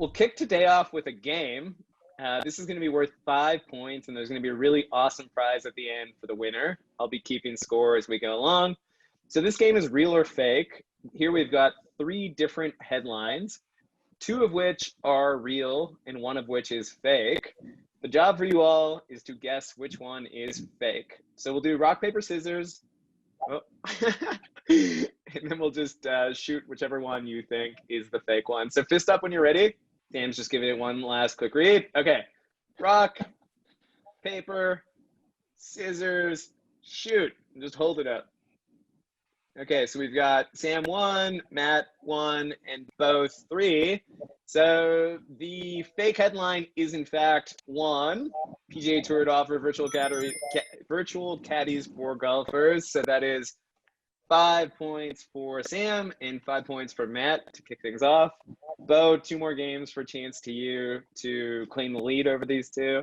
we'll kick today off with a game. This is going to be worth 5 points, and there's going to be a really awesome prize at the end for the winner. I'll be keeping score as we go along. So this game is real or fake. Here we've got 3 different headlines, 2 of which are real and 1 of which is fake. The job for you all is to guess which one is fake. So we'll do rock, paper, scissors. Oh. And then we'll just shoot whichever one you think is the fake one. So fist up when you're ready. Sam's just giving it one last quick read. Okay, rock, paper, scissors, shoot. Just hold it up. Okay, so we've got Sam 1, Matt 1, and both 3. So the fake headline is in fact 1. PGA Tour to offer virtual caddies for golfers. So that is 5 points for Sam and 5 points for Matt to kick things off. Bo, 2 more games for a chance to you to claim the lead over these 2.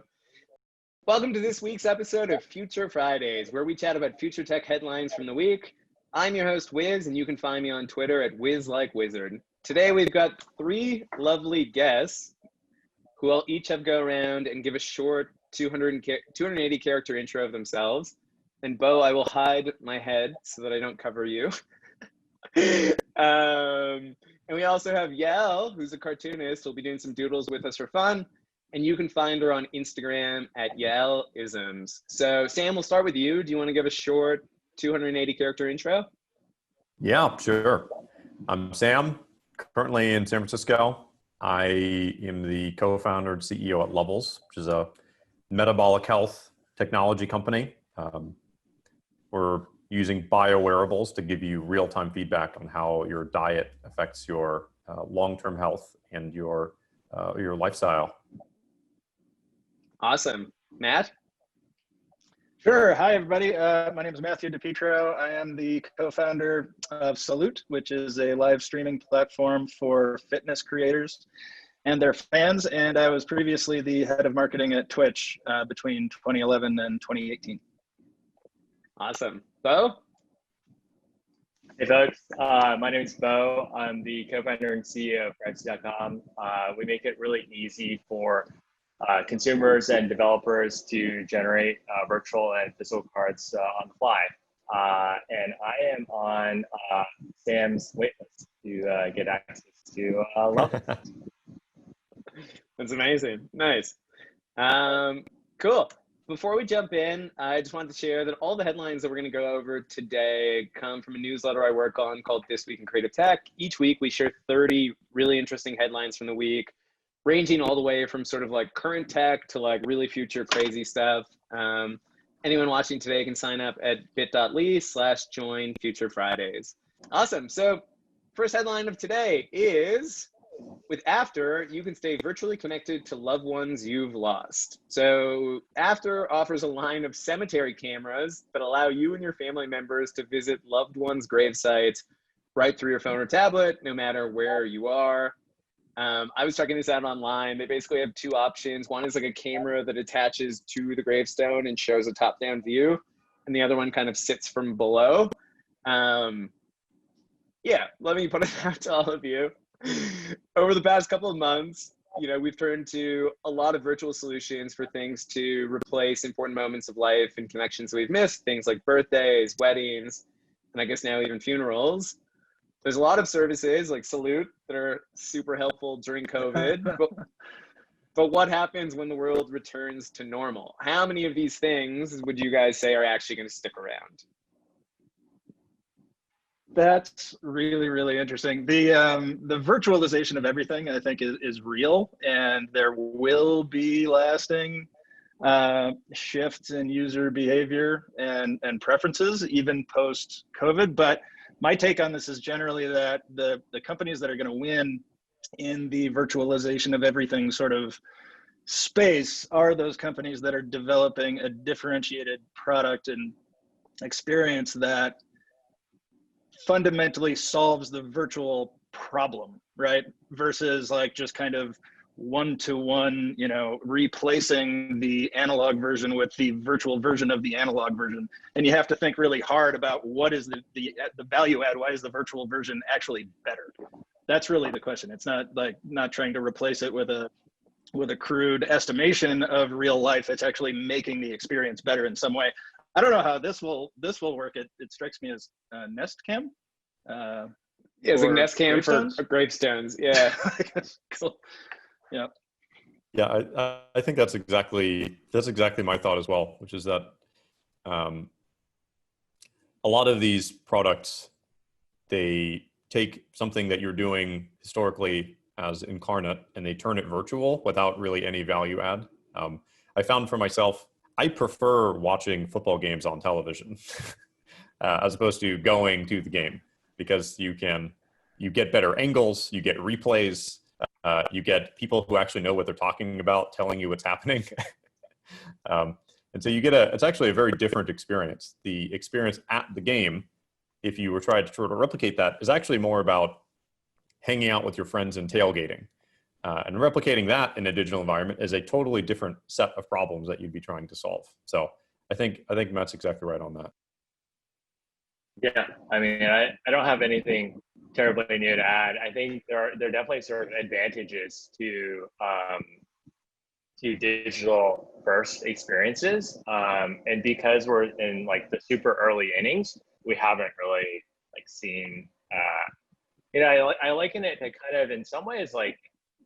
Welcome to this week's episode of Future Fridays, where we chat about future tech headlines from the week. I'm your host, Wiz, and you can find me on Twitter at WizLikeWizard. Today we've got 3 lovely guests who will each have go around and give a short 280 character intro of themselves. And Bo, I will hide my head so that I don't cover you. And we also have Yael, who's a cartoonist, who'll be doing some doodles with us for fun. And you can find her on Instagram at YaelIsms. So Sam, we'll start with you. Do you want to give a short 280 character intro? Yeah, sure. I'm Sam, currently in San Francisco. I am the co-founder and CEO at Levels, which is a metabolic health technology company. We're using biowearables to give you real-time feedback on how your diet affects your long-term health and your lifestyle. Awesome. Matt? Sure. Hi, everybody. My name is Matthew DiPietro. I am the co-founder of Salut, which is a live streaming platform for fitness creators and their fans. And I was previously the head of marketing at Twitch between 2011 and 2018. Awesome. Bo? Hey folks, my name is Bo. I'm the co-founder and CEO of Privacy.com. We make it really easy for consumers and developers to generate virtual and physical cards on the fly. And I am on Sam's waitlist to get access to Levels. That's amazing. Nice. Cool. Before we jump in, I just wanted to share that all the headlines that we're going to go over today come from a newsletter I work on called This Week in Creative Tech. Each week, we share 30 really interesting headlines from the week, ranging all the way from sort of like current tech to like really future crazy stuff. Anyone watching today can sign up at bit.ly/join Future Fridays. Awesome. So first headline of today is, with Aftr, you can stay virtually connected to loved ones you've lost. So Aftr offers a line of cemetery cameras that allow you and your family members to visit loved ones' grave sites right through your phone or tablet, no matter where you are. I was checking this out online. They basically have 2 options. One is like a camera that attaches to the gravestone and shows a top-down view, and the other one kind of sits from below. Yeah, let me put it out to all of you. Over the past couple of months, we've turned to a lot of virtual solutions for things to replace important moments of life and connections we've missed, things like birthdays, weddings, and I guess now even funerals. There's a lot of services like Salut that are super helpful during COVID, but what happens when the world returns to normal? How many of these things would you guys say are actually going to stick around? That's really, really interesting. The virtualization of everything, I think, is real, and there will be lasting shifts in user behavior and preferences, even post-COVID. But my take on this is generally that the companies that are going to win in the virtualization of everything sort of space are those companies that are developing a differentiated product and experience that fundamentally solves the virtual problem, right? Versus like just kind of one-to-one, replacing the analog version with the virtual version of the analog version. And you have to think really hard about what is the value add. Why is the virtual version actually better? That's really the question. It's not trying to replace it with a crude estimation of real life. It's actually making the experience better in some way. I don't know how this will work. It strikes me as Nest Cam. Yeah, it's like Nest Cam for gravestones. Yeah. Cool. Yeah. Yeah, I think that's exactly my thought as well, which is that a lot of these products, they take something that you're doing historically as incarnate and they turn it virtual without really any value add. I found for myself, I prefer watching football games on television as opposed to going to the game, because you get better angles, you get replays, you get people who actually know what they're talking about telling you what's happening. And so it's actually a very different experience. The experience at the game, if you were trying to sort of replicate that, is actually more about hanging out with your friends and tailgating. And replicating that in a digital environment is a totally different set of problems that you'd be trying to solve. So I think Matt's exactly right on that. Yeah, I mean, I don't have anything terribly new to add. I think there are definitely sort of advantages to digital first experiences, and because we're in like the super early innings, we haven't really like seen. I liken it to kind of in some ways like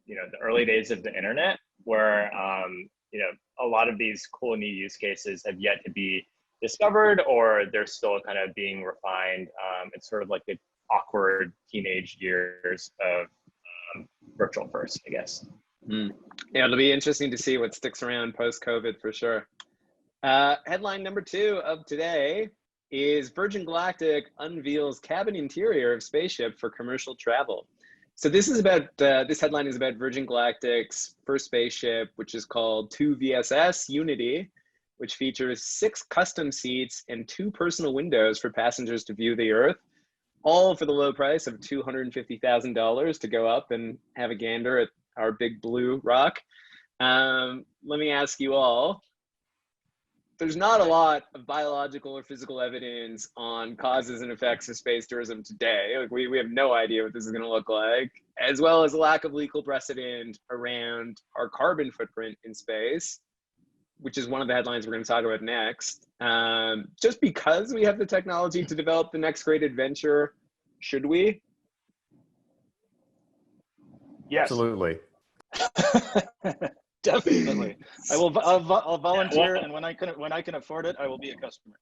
the early days of the internet, where a lot of these cool new use cases have yet to be discovered, or they're still kind of being refined. It's sort of like the awkward teenage years of virtual first, I guess. Yeah, it'll be interesting to see what sticks around post-COVID for sure. Headline number 2 of today is Virgin Galactic unveils cabin interior of Spaceship for commercial travel. So this headline is about Virgin Galactic's first spaceship, which is called 2VSS Unity, which features 6 custom seats and 2 personal windows for passengers to view the Earth, all for the low price of $250,000 to go up and have a gander at our big blue rock. Let me ask you all, there's not a lot of biological or physical evidence on causes and effects of space tourism today. Like we have no idea what this is going to look like, as well as a lack of legal precedent around our carbon footprint in space, which is one of the headlines we're going to talk about next. Just because we have the technology to develop the next great adventure, should we? Yes. Absolutely. Definitely. I'll volunteer, and when I can afford it, I will be a customer.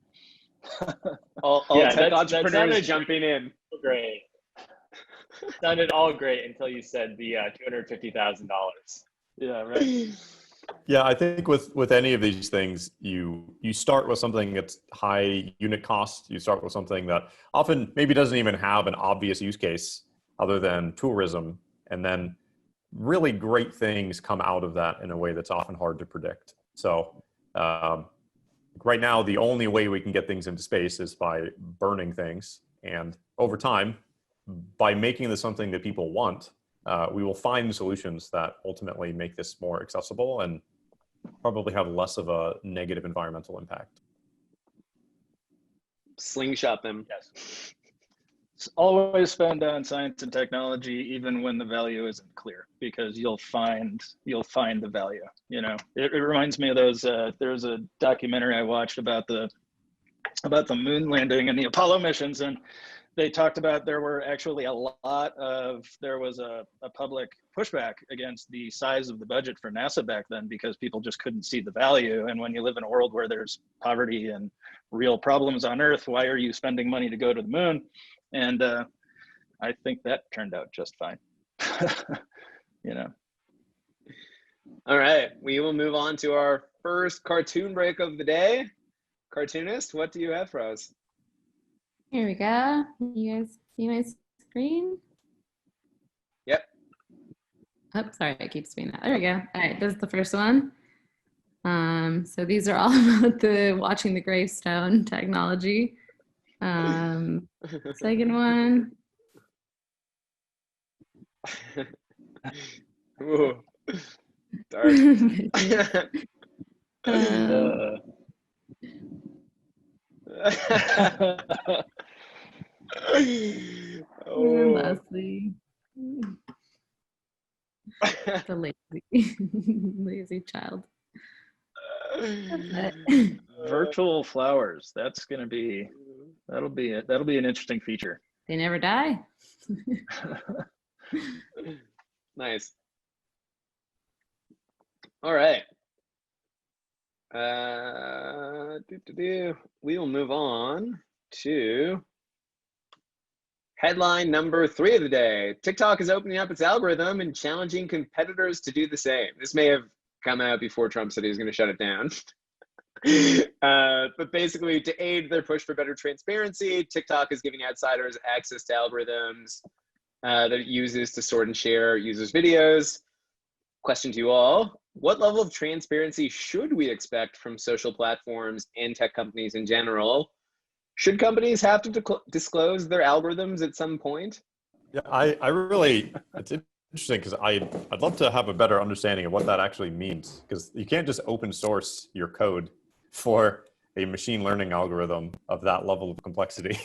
All tech entrepreneurs jumping in. Great. Sounded all great until you said the $250,000. Yeah, right. Yeah, I think with any of these things, you start with something that's high unit cost. You start with something that often maybe doesn't even have an obvious use case other than tourism, and then really great things come out of that in a way that's often hard to predict. So right now, the only way we can get things into space is by burning things. And over time, by making this something that people want, we will find solutions that ultimately make this more accessible and probably have less of a negative environmental impact. Slingshot them. Yes. Always spend on science and technology, even when the value isn't clear, because you'll find the value. It reminds me of those. There's a documentary I watched about the moon landing and the Apollo missions, and they talked about there was a public pushback against the size of the budget for NASA back then, because people just couldn't see the value. And when you live in a world where there's poverty and real problems on Earth, why are you spending money to go to the moon? And I think that turned out just fine. All right, we will move on to our first cartoon break of the day. Cartoonist, what do you have for us? Here we go. You guys see my screen? Yep. Oh, sorry, I keep spinning that. There we go. All right, this is the first one. So these are all about the watching the gravestone technology. Second one. Ooh, dark. Lastly. The lazy, lazy child. Virtual flowers. That's gonna be that'll be an interesting feature. They never die. Nice. All right. We will move on to headline number 3 of the day. TikTok is opening up its algorithm and challenging competitors to do the same. This may have come out before Trump said he was going to shut it down. But basically, to aid their push for better transparency, TikTok is giving outsiders access to algorithms that it uses to sort and share users' videos. Question to you all: what level of transparency should we expect from social platforms and tech companies in general? Should companies have to disclose their algorithms at some point? Yeah, I really, it's interesting because I'd love to have a better understanding of what that actually means, because you can't just open source your code for a machine learning algorithm of that level of complexity.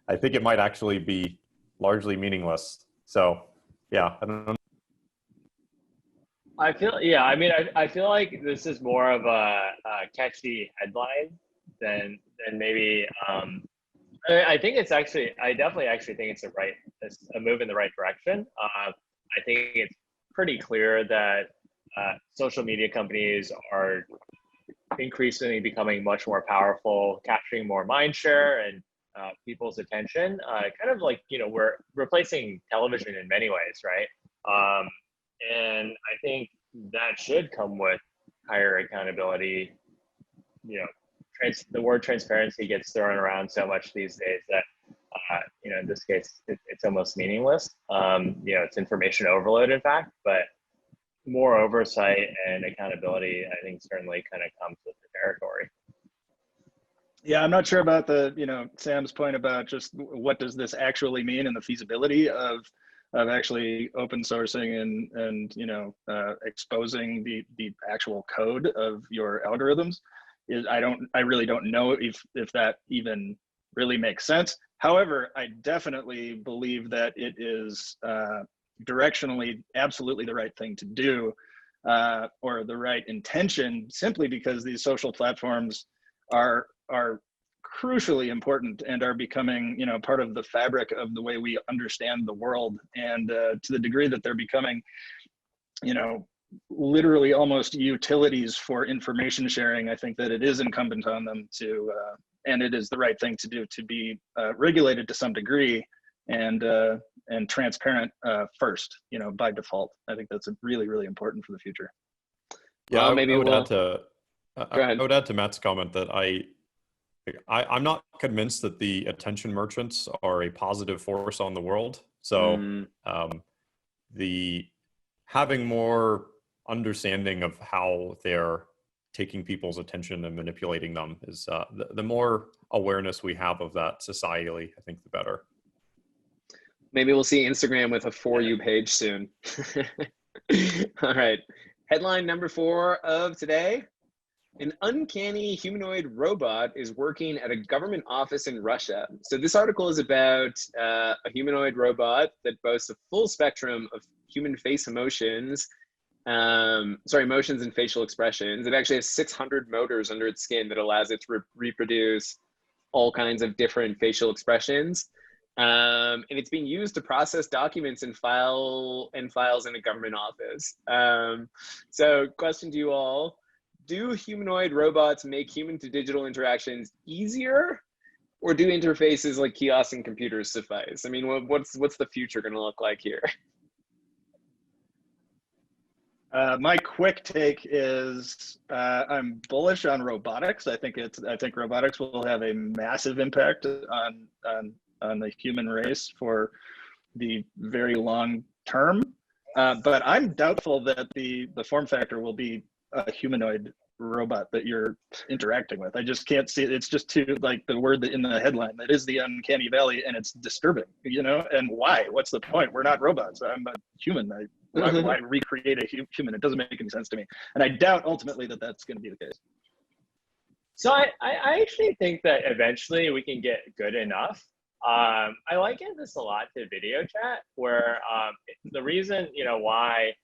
I think it might actually be largely meaningless. So yeah, I don't know. I feel like this is more of a catchy headline than maybe. I think it's actually. I definitely actually think it's a move in the right direction. I think it's pretty clear that social media companies are increasingly becoming much more powerful, capturing more mind share and people's attention. Kind of like, we're replacing television in many ways, right? And I think that should come with higher accountability. The word transparency gets thrown around so much these days that, in this case, it's almost meaningless. It's information overload, in fact, but more oversight and accountability, I think, certainly kind of comes with the territory. Yeah, I'm not sure about Sam's point about just what does this actually mean and the feasibility of actually open sourcing and exposing the actual code of your algorithms. I really don't know if that even really makes sense. However, I definitely believe that it is directionally absolutely the right thing to do, or the right intention, simply because these social platforms are crucially important and are becoming part of the fabric of the way we understand the world. And to the degree that they're becoming literally almost utilities for information sharing, I think that it is incumbent on them to and it is the right thing to do, to be regulated to some degree and transparent first, by default. I think that's really, really important for the future. Yeah, well, maybe I would we'll... add to I would add to Matt's comment that I'm not convinced that the attention merchants are a positive force on the world. So the having more understanding of how they're taking people's attention and manipulating them is the more awareness we have of that societally, I think the better. Maybe we'll see Instagram with a For You page soon. All right. Headline number 4 of today. An uncanny humanoid robot is working at a government office in Russia. So this article is about a humanoid robot that boasts a full spectrum of human face emotions, emotions and facial expressions. It actually has 600 motors under its skin that allows it to reproduce all kinds of different facial expressions. And it's being used to process documents and files in a government office. So question to you all: do humanoid robots make human to digital interactions easier, or do interfaces like kiosks and computers suffice? I mean, what's the future going to look like here? My quick take is I'm bullish on robotics. I think robotics will have a massive impact on the human race for the very long term. But I'm doubtful that the form factor will be a humanoid robot that you're interacting with. I just can't see it. It's just too, like the word in the headline, that is the uncanny valley, and it's disturbing, and why? What's the point? We're not robots. I'm a human. Why recreate a human? It doesn't make any sense to me. And I doubt ultimately that that's going to be the case. So I actually think that eventually we can get good enough. I liken this a lot to video chat, where the reason why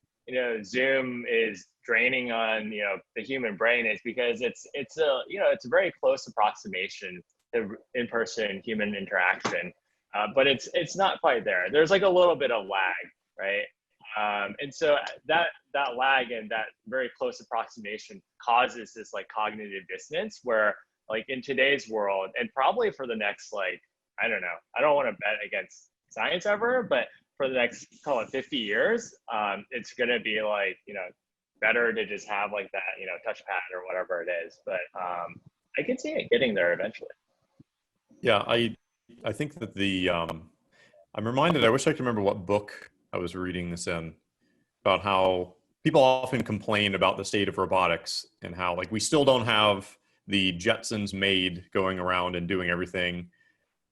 Zoom is draining on, the human brain is because it's a very close approximation to in-person human interaction, but it's not quite there. There's like a little bit of lag, right? And so that lag and that very close approximation causes this like cognitive dissonance where like in today's world, and probably for the next, like, I don't know, I don't want to bet against science ever, but for the next, call it 50 years, it's going to be like, better to just have like that, touchpad or whatever it is. But I can see it getting there eventually. Yeah, I think that I'm reminded, I wish I could remember what book I was reading this in, about how people often complain about the state of robotics and how like we still don't have the Jetsons maid going around and doing everything.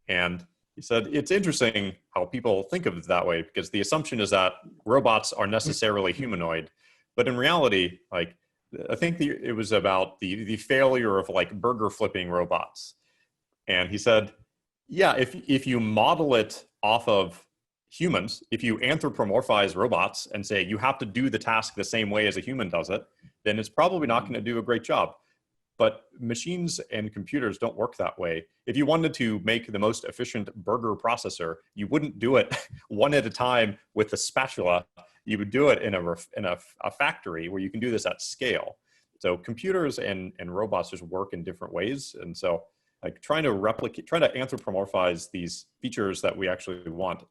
And he said, it's interesting how people think of it that way because the assumption is that robots are necessarily humanoid. But in reality, like, I think it was about the failure of like burger flipping robots. And he said, yeah, if you model it off of humans, if you anthropomorphize robots and say you have to do the task the same way as a human does it, then it's probably not going to do a great job. But machines and computers don't work that way. If you wanted to make the most efficient burger processor, you wouldn't do it one at a time with a spatula. You would do it in a factory where you can do this at scale. So computers and robots just work in different ways. And so like trying to anthropomorphize these features that we actually want,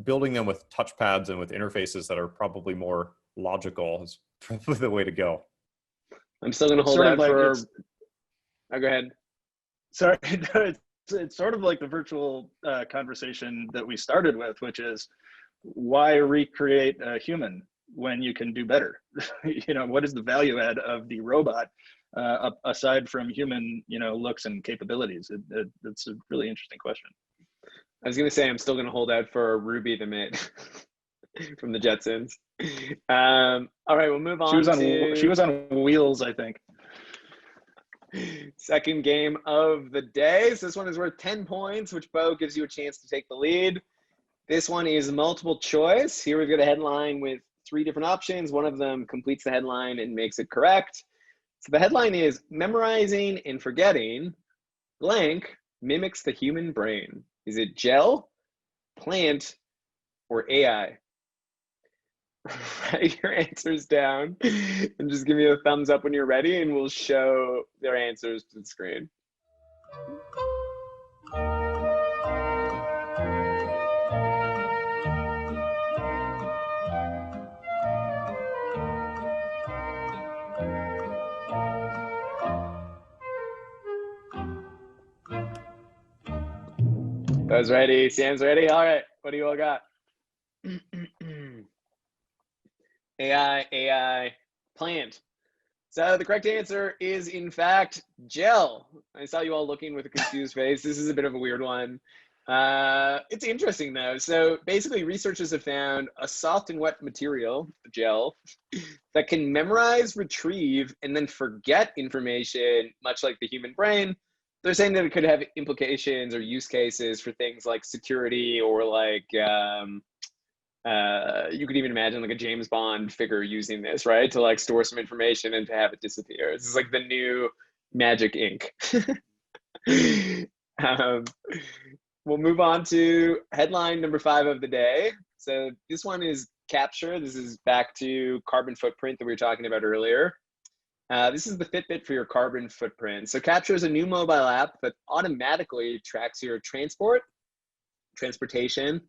building them with touchpads and with interfaces that are probably more logical is probably the way to go. I'm still going to hold Sort out of like for. Oh, go ahead. Sorry, it's sort of like the virtual conversation that we started with, which is why recreate a human when you can do better? What is the value add of the robot aside from human, looks and capabilities? It's a really interesting question. I was going to say I'm still going to hold out for Ruby the Maid from the Jetsons. All right, we'll move on. She was on wheels, I think. Second game of the day. So this one is worth 10 points, which Bo gives you a chance to take the lead. This one is multiple choice. Here we've got a headline with 3 different options. One of them completes the headline and makes it correct. So the headline is memorizing and forgetting blank mimics the human brain. Is it gel, plant, or AI? Write your answers down and just give me a thumbs up when you're ready and we'll show their answers to the screen. Bo's ready, Sam's ready. All right, what do you all got? AI, plant. So the correct answer is, in fact, gel. I saw you all looking with a confused face. This is a bit of a weird one. It's interesting, though. So basically, researchers have found a soft and wet material, gel, that can memorize, retrieve, and then forget information, much like the human brain. They're saying that it could have implications or use cases for things like security or like you could even imagine like a James Bond figure using this, right? To like store some information and to have it disappear. This is like the new magic ink. We'll move on to headline number 5 of the day. So this one is capture. This is back to carbon footprint that we were talking about earlier. This is the Fitbit for your carbon footprint. So Capture is a new mobile app that automatically tracks your transportation,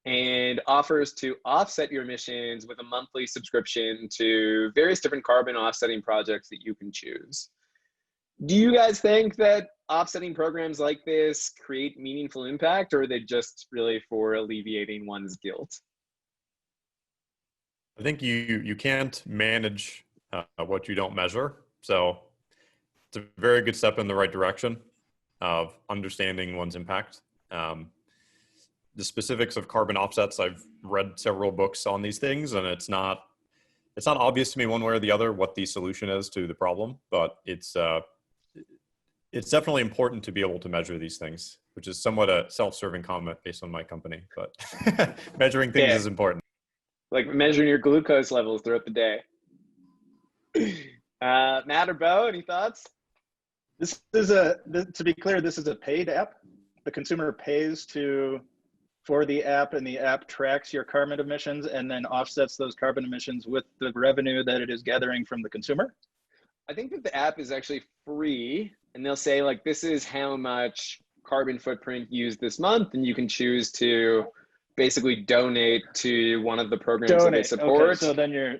and offers to offset your emissions with a monthly subscription to various different carbon offsetting projects that you can choose. Do you guys think that offsetting programs like this create meaningful impact, or are they just really for alleviating one's guilt? I think you can't manage what you don't measure. So it's a very good step in the right direction of understanding one's impact. The specifics of carbon offsets, I've read several books on these things, and it's not obvious to me one way or the other what the solution is to the problem, but it's definitely important to be able to measure these things, which is somewhat a self-serving comment based on my company, but measuring things is important. Like measuring your glucose levels throughout the day. Matt or Bo, any thoughts? To be clear, this is a paid app. The consumer pays for the app, and the app tracks your carbon emissions and then offsets those carbon emissions with the revenue that it is gathering from the consumer. I think that the app is actually free, and they'll say like, this is how much carbon footprint used this month, and you can choose to basically donate to one of the programs that they support. Okay, so then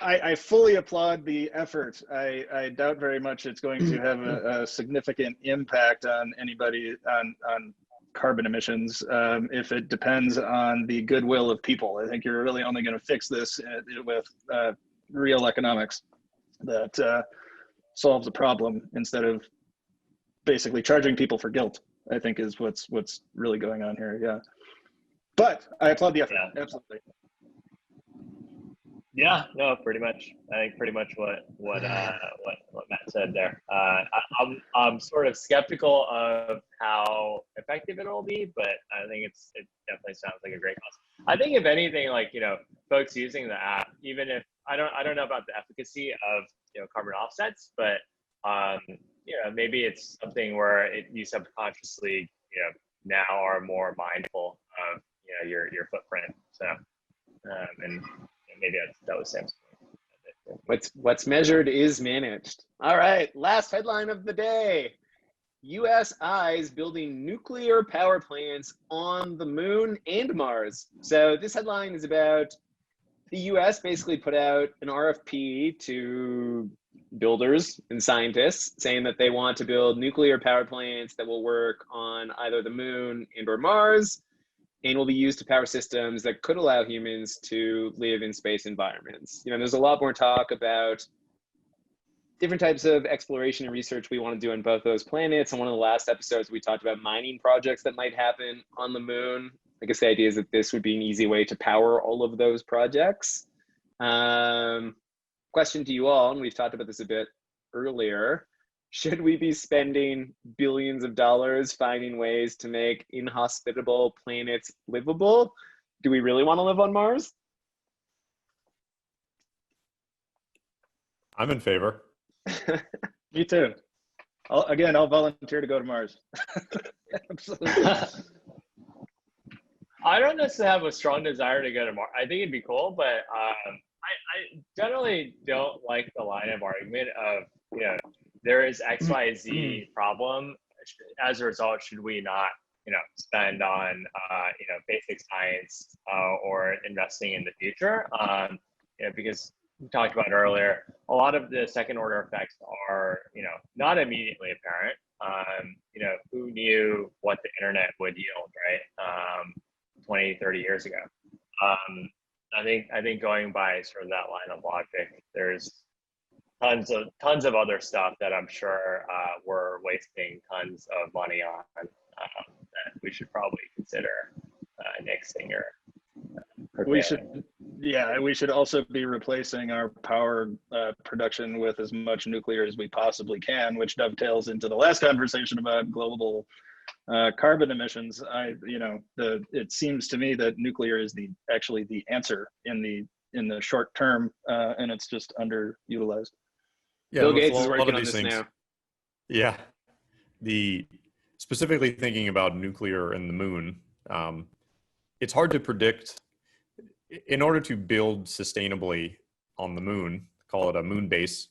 I fully applaud the effort. I doubt very much it's going to have a significant impact on anybody on carbon emissions if it depends on the goodwill of people. I think you're really only going to fix this with real economics that solves the problem instead of basically charging people for guilt, I think is what's really going on here. Yeah. But I applaud the effort. Yeah. Absolutely. Yeah, no, pretty much. I think pretty much what Matt said there. I'm sort of skeptical of how effective it'll be, but I think it definitely sounds like a great cause. I think if anything, like, you know, folks using the app, even if I don't know about the efficacy of, you know, carbon offsets, but you know, maybe it's something where you subconsciously, you know, now are more mindful of, you know, your footprint. So and maybe that was Sam's point. What's measured is managed. All right, last headline of the day. US eyes building nuclear power plants on the moon and Mars. So this headline is about the US basically put out an RFP to builders and scientists saying that they want to build nuclear power plants that will work on either the moon and or Mars, and will be used to power systems that could allow humans to live in space environments. You know, there's a lot more talk about different types of exploration and research we want to do on both those planets. On one of the last episodes, we talked about mining projects that might happen on the moon. I guess the idea is that this would be an easy way to power all of those projects. Question to you all, and we've talked about this a bit earlier. Should we be spending billions of dollars finding ways to make inhospitable planets livable? Do we really want to live on Mars? I'm in favor. Me too. I'll volunteer to go to Mars. Absolutely. I don't necessarily have a strong desire to go to Mars. I think it'd be cool, but I generally don't like the line of argument of, you know, there is XYZ problem. As a result, should we not, you know, spend on, you know, basic science or investing in the future? You know, because we talked about earlier, a lot of the second order effects are, you know, not immediately apparent. You know, who knew what the internet would yield, right? 20, 30 years ago. I think going by sort of that line of logic, there's tons of other stuff that I'm sure we're wasting tons of money on that we should probably consider nixing or we should also be replacing our power production with as much nuclear as we possibly can, which dovetails into the last conversation about global carbon emissions. It seems to me that nuclear is actually the answer in the short term, and it's just underutilized. Yeah, Bill Gates is working on this now. Yeah, specifically thinking about nuclear and the moon, it's hard to predict. In order to build sustainably on the moon, call it a moon base,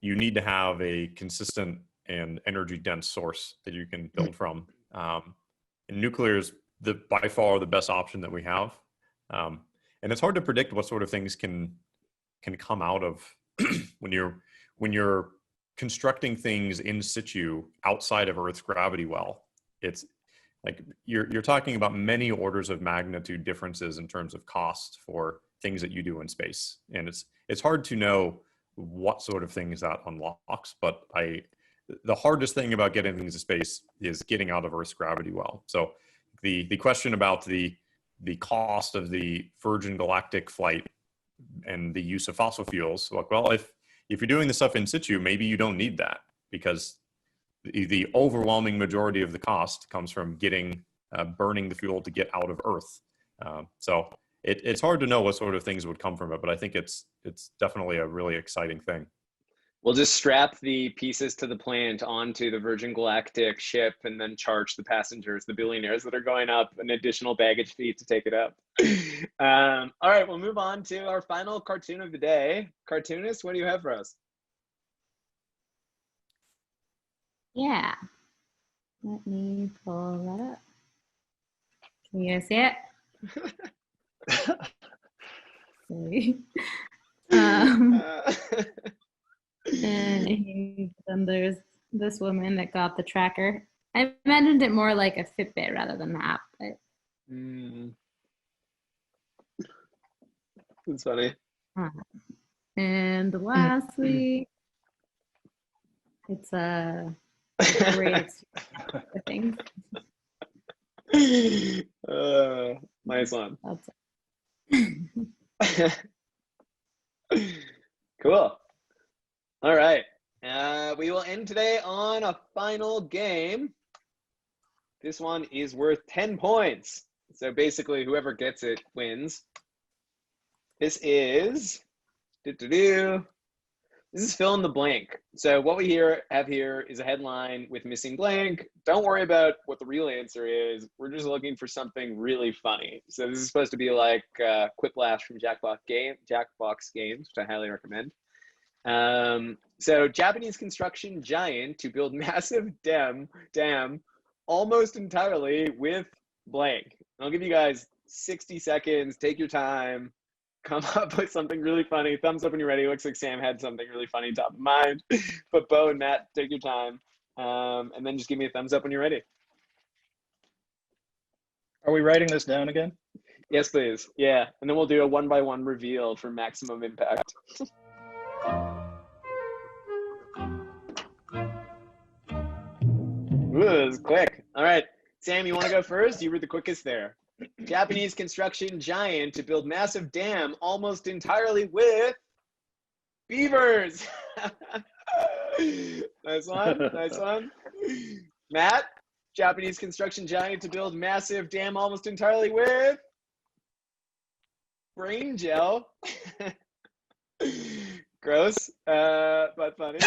you need to have a consistent and energy dense source that you can build from. And nuclear is by far the best option that we have. And it's hard to predict what sort of things can come out of when you're constructing things in situ outside of Earth's gravity well. It's like you're talking about many orders of magnitude differences in terms of cost for things that you do in space. And it's hard to know what sort of things that unlocks, but the hardest thing about getting things to space is getting out of Earth's gravity well. So the question about the cost of the Virgin Galactic flight and the use of fossil fuels, well, if you're doing the stuff in situ, maybe you don't need that, because the overwhelming majority of the cost comes from burning the fuel to get out of Earth. So it's hard to know what sort of things would come from it, but I think it's definitely a really exciting thing. We'll just strap the pieces to the plant onto the Virgin Galactic ship and then charge the passengers, the billionaires that are going up, an additional baggage fee to take it up. All right, we'll move on to our final cartoon of the day. Cartoonist, what do you have for us? Yeah. Let me pull that up. Can you guys see it? Sorry. And then there's this woman that got the tracker. I imagined it more like a Fitbit rather than the app. But... That's funny. And lastly, it's a great thing. Nice one. That's Cool. All right. We will end today on a final game. This one is worth 10 points. So basically, whoever gets it wins. This is this is fill in the blank. So what we have here is a headline with missing blank. Don't worry about what the real answer is. We're just looking for something really funny. So this is supposed to be like Quiplash from Jackbox Games, which I highly recommend. So Japanese construction giant to build massive dam almost entirely with blank. I'll give you guys 60 seconds. Take your time. Come up with something really funny. Thumbs up when you're ready. Looks like Sam had something really funny top of mind. But Bo and Matt, take your time. And then just give me a thumbs up when you're ready. Are we writing this down again? Yes, please. Yeah. And then we'll do a 1-by-1 reveal for maximum impact. Ooh, that was quick. All right. Sam, you want to go first? You were the quickest there. Japanese construction giant to build massive dam almost entirely with beavers. Nice one. Nice one. Matt, Japanese construction giant to build massive dam almost entirely with brain gel. Gross, but funny.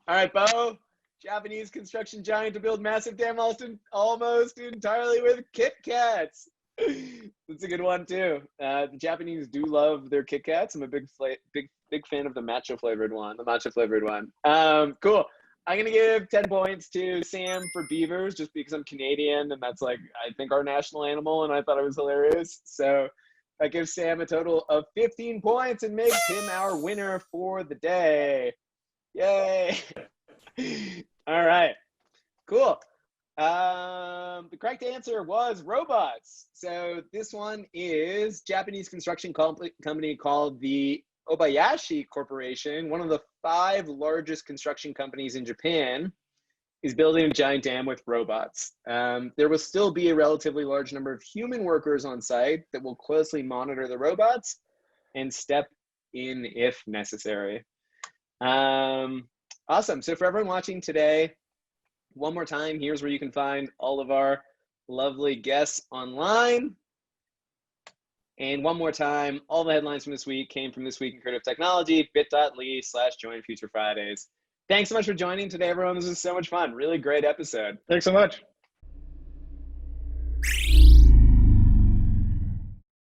All right, Bo. Japanese construction giant to build massive dam almost entirely with Kit Kats. That's a good one too. The Japanese do love their Kit Kats. I'm a big fan of the matcha flavored one. Cool. I'm gonna give 10 points to Sam for beavers just because I'm Canadian and that's like I think our national animal and I thought it was hilarious. So that gives Sam a total of 15 points and makes him our winner for the day. Yay! All right, cool. The correct answer was robots. So this one is Japanese construction company called the Obayashi Corporation, one of the 5 largest construction companies in Japan, is building a giant dam with robots. There will still be a relatively large number of human workers on site that will closely monitor the robots and step in if necessary. Awesome. So for everyone watching today, one more time, here's where you can find all of our lovely guests online. And one more time, all the headlines from this week came from This Week in Creative Technology, bit.ly/join Future Fridays. Thanks so much for joining today, everyone. This was so much fun. Really great episode. Thanks so much.